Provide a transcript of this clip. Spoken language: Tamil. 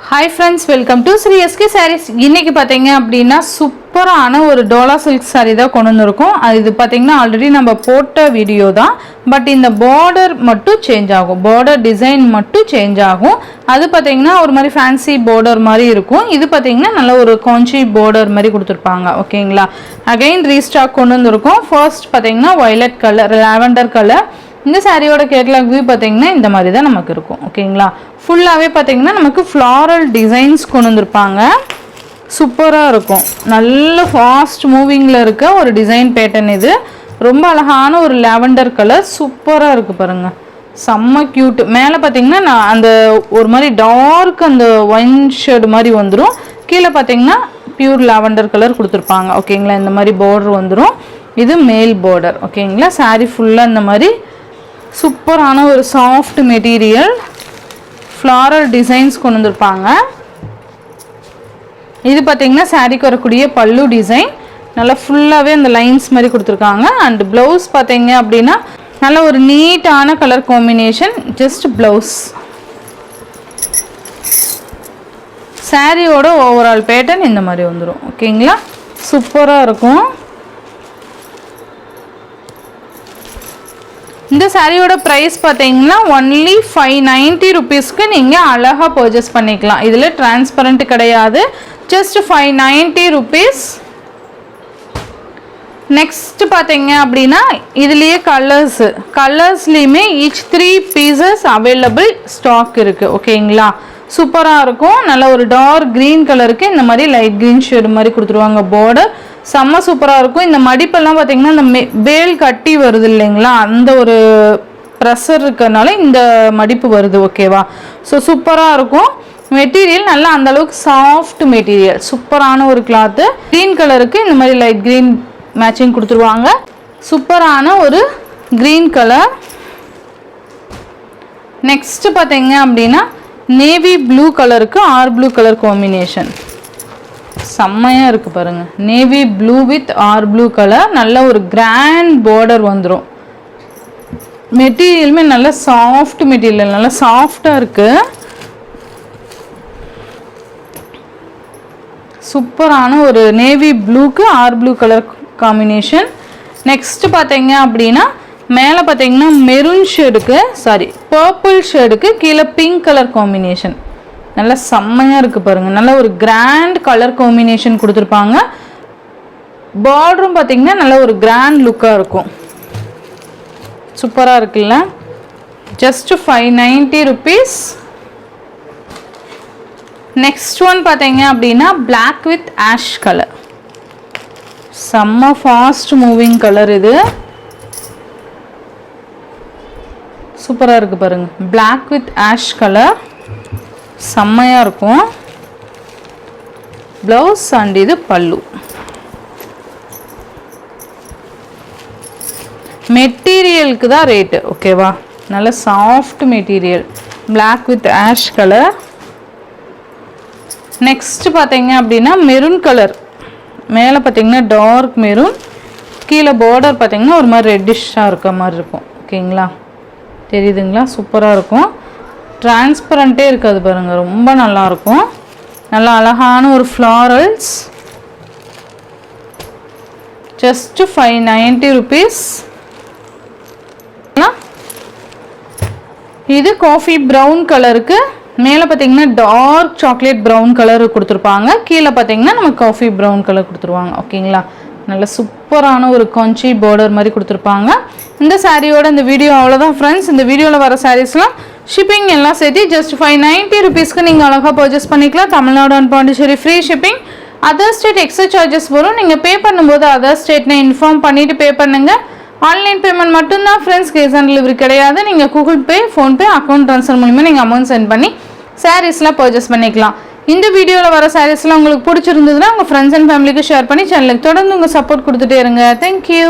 Hi friends, welcome to Sri SK Sarees. இன்னைக்கு பாத்தீங்க அப்படினா சூப்பரான ஒரு டோலா சில்க் saree தான் கொண்டு வந்திருக்கோம். இது பாத்தீங்கன்னா ஆல்ரெடி நம்ம போட்ட வீடியோ தான். பட் இந்த border மட்டும் சேஞ்ச் ஆகும். border டிசைன் மட்டும் சேஞ்ச் ஆகும். அது பாத்தீங்கன்னா ஒரு மாதிரி ஃபேன்சி border மாதிரி இருக்கும். இது பாத்தீங்கன்னா நல்ல ஒரு காஞ்சி border மாதிரி கொடுத்திருப்பாங்க. ஓகேங்களா? அகைன் ரீஸ்டாக் கொண்டு வந்திருக்கோம். ஃபர்ஸ்ட் பாத்தீங்கன்னா violet color, lavender color. இந்த சாரியோட கேட்டலாக் வியூ பாத்தீங்கன்னா இந்த மாதிரி தான் நமக்கு இருக்கும். ஓகேங்களா? ஃபுல்லாவே பாத்தீங்கன்னா நமக்கு ஃப்ளாரல் டிசைன்ஸ் கொண்டு வந்திருப்பாங்க. சூப்பரா இருக்கும். நல்ல ஃபாஸ்ட் மூவிங்ல இருக்க ஒரு டிசைன் பேட்டர்ன் இது. ரொம்ப அழகான ஒரு லாவெண்டர் கலர் சூப்பரா இருக்கு பாருங்க. செம்ம கியூட். மேல பாத்தீங்கன்னா அந்த ஒரு மாதிரி டார்க் அந்த ஒயின் ஷேட் மாதிரி வந்துரும். கீழ பாத்தீங்கன்னா பியூர் லாவெண்டர் கலர் கொடுத்திருப்பாங்க. ஓகேங்களா? இந்த மாதிரி border வந்துரும். இது மேல் border. ஓகேங்களா? saree ஃபுல்லா இந்த மாதிரி சூப்பரான ஒரு சாஃப்ட் மெட்டீரியல் ஃப்ளாரல் டிசைன்ஸ் கொண்டு வந்திருப்பாங்க. இது பாத்தீங்கன்னா சாரிக்கு வரக்கூடிய பல்லு டிசைன் நல்லா ஃபுல்லாவே அந்த லைன்ஸ் மாதிரி கொடுத்திருக்காங்க. அண்ட் ப்ளவுஸ் பாத்தீங்க அப்படின்னா நல்ல ஒரு நீட்டான கலர் காம்பினேஷன். ஜஸ்ட் ப்ளவுஸ் சாரியோட ஓவரால் பேட்டர்ன் இந்த மாதிரி வந்துடும். ஓகேங்களா? சூப்பரா இருக்கும். இந்த சாரியோட பிரைஸ் பாத்தீங்கன்னா only 590 rupeesக்கு நீங்க அழகா பர்ச்சேஸ் பண்ணிக்கலாம். இதுல டிரான்ஸ்பரண்ட் கிடையாது. just 590 rupees. நெக்ஸ்ட் பாத்தீங்க அப்படின்னா இதுலயே கலர்ஸ்லயுமே each 3 pieces available ஸ்டாக் இருக்கு. ஓகேங்களா? சூப்பரா இருக்கும். நல்ல ஒரு டார்க் கிரீன் கலருக்கு இந்த மாதிரி லைட் கிரீன் ஷேட் மாதிரி கொடுத்துருவாங்க. border செம்ம சூப்பரா இருக்கும். இந்த மடிப்பெல்லாம் பாத்தீங்கன்னா இந்த வேல் கட்டி வருது இல்லைங்களா, அந்த ஒரு ப்ரெஷர் இருக்கறனால இந்த மடிப்பு வருது. ஓகேவா? ஸோ சூப்பரா இருக்கும். மெட்டீரியல் நல்லா அந்த அளவுக்கு சாஃப்ட் மெட்டீரியல். சூப்பரான ஒரு கிளாத். கிரீன் கலருக்கு இந்த மாதிரி லைட் கிரீன் மேட்சிங் கொடுத்துருவாங்க. சூப்பரான ஒரு கிரீன் கலர். நெக்ஸ்ட் பாத்தீங்க அப்படின்னா நேவி ப்ளூ கலருக்கு ஆர் ப்ளூ கலர் காம்பினேஷன் செம்மையா இருக்கு பாருங்க. நேவி ப்ளூ வித் ஆர் ப்ளூ கலர். நல்ல ஒரு கிராண்ட் border வந்துரும். மெட்டீரியலுமே நல்ல சாஃப்ட் மெட்டீரியல், நல்ல சாஃப்டா இருக்கு. சூப்பரான ஒரு நேவி ப்ளூக்கு or blue colour combination. Next பாத்தீங்க அப்படின்னா மேல பாத்தீங்கன்னா மெரூன் ஷேடுக்கு பர்பிள் ஷேடுக்கு கீழே பிங்க் கலர் காம்பினேஷன் நல்ல செம்மையா இருக்கு பாருங்க. நல்ல ஒரு கிராண்ட் கலர் காம்பினேஷன் கொடுத்துருப்பாங்க. பார்டரும் பாத்தீங்கன்னா நல்ல ஒரு கிராண்ட் லுக்கா இருக்கும். சூப்பரா இருக்குல்ல? Just 590 rupees. நெக்ஸ்ட் ஒன் பாத்தீங்க அப்படின்னா black with ash கலர். செம்ம ஃபாஸ்ட் மூவிங் கலர் இது. சூப்பரா இருக்கு பாருங்க. black with ash கலர் செம்மையா இருக்கும். ப்ளவுஸ் அண்ட் இது பல்லு. மெட்டீரியலுக்கு தான் ரேட்டு. ஓகேவா? நல்ல soft material. black with ash colour. Next பாத்தீங்க அப்படின்னா மெரூன் கலர். மேலே பார்த்தீங்கன்னா டார்க் மெரூன், கீழே பார்டர் பார்த்தீங்கன்னா ஒரு மாதிரி ரெட்டிஷாக இருக்க மாதிரி இருக்கும். ஓகேங்களா? தெரியுதுங்களா? சூப்பராக இருக்கும். டிரான்ஸ்பரண்ட்டே இருக்காது பாருங்க. ரொம்ப நல்லா இருக்கும். நல்லா அழகான ஒரு ஃப்ளாரல்ஸ். Just 590 rupees. இது காஃபி ப்ரௌன் கலருக்கு மேலே பார்த்தீங்கன்னா டார்க் சாக்லேட் ப்ரௌன் கலர் கொடுத்துருப்பாங்க. கீழே பார்த்தீங்கன்னா நம்ம காஃபி ப்ரௌன் கலர் கொடுத்துருவாங்க. ஓகேங்களா? நல்ல சூப்பரான ஒரு காஞ்சி border மாதிரி கொடுத்துருப்பாங்க. இந்த சாரியோட இந்த வீடியோ அவ்வளோதான் ஃப்ரெண்ட்ஸ். இந்த வீடியோவில் வர சாரீஸ்லாம் ஷிப்பிங் எல்லாம் சேர்த்து ஜஸ்ட் 590 rupeesக்கு நீங்கள் அழகாக பர்ச்சேஸ் பண்ணிக்கலாம். Tamil Nadu and Pondicherry free shipping. Other state extra charges வரும். நீங்கள் பே பண்ணும்போது அதர் ஸ்டேட்னு இன்ஃபார்ம் பண்ணிவிட்டு பே பண்ணுங்கள். ஆன்லைன் பேமெண்ட் மட்டும்தான் ஃப்ரெண்ட்ஸ். கேஷ் ஆன் டெலிவரி கிடையாது. நீங்கள் Google Pay, PhonePe, account transfer மூலிமா நீங்கள் அமௌண்ட் சென்ட் பண்ணி சாரீஸ்லாம் பர்ச்சேஸ் பண்ணிக்கலாம். இந்த வீடியோவில் வர சாரீஸ்லாம் உங்களுக்கு பிடிச்சிருந்ததுன்னா உங்கள் ஃப்ரெண்ட்ஸ் அண்ட் ஃபேமிலிக்கு ஷேர் பண்ணி சேனலுக்கு தொடர்ந்து உங்கள் சப்போர்ட் கொடுத்துட்டே இருங்க. தேங்க்யூ.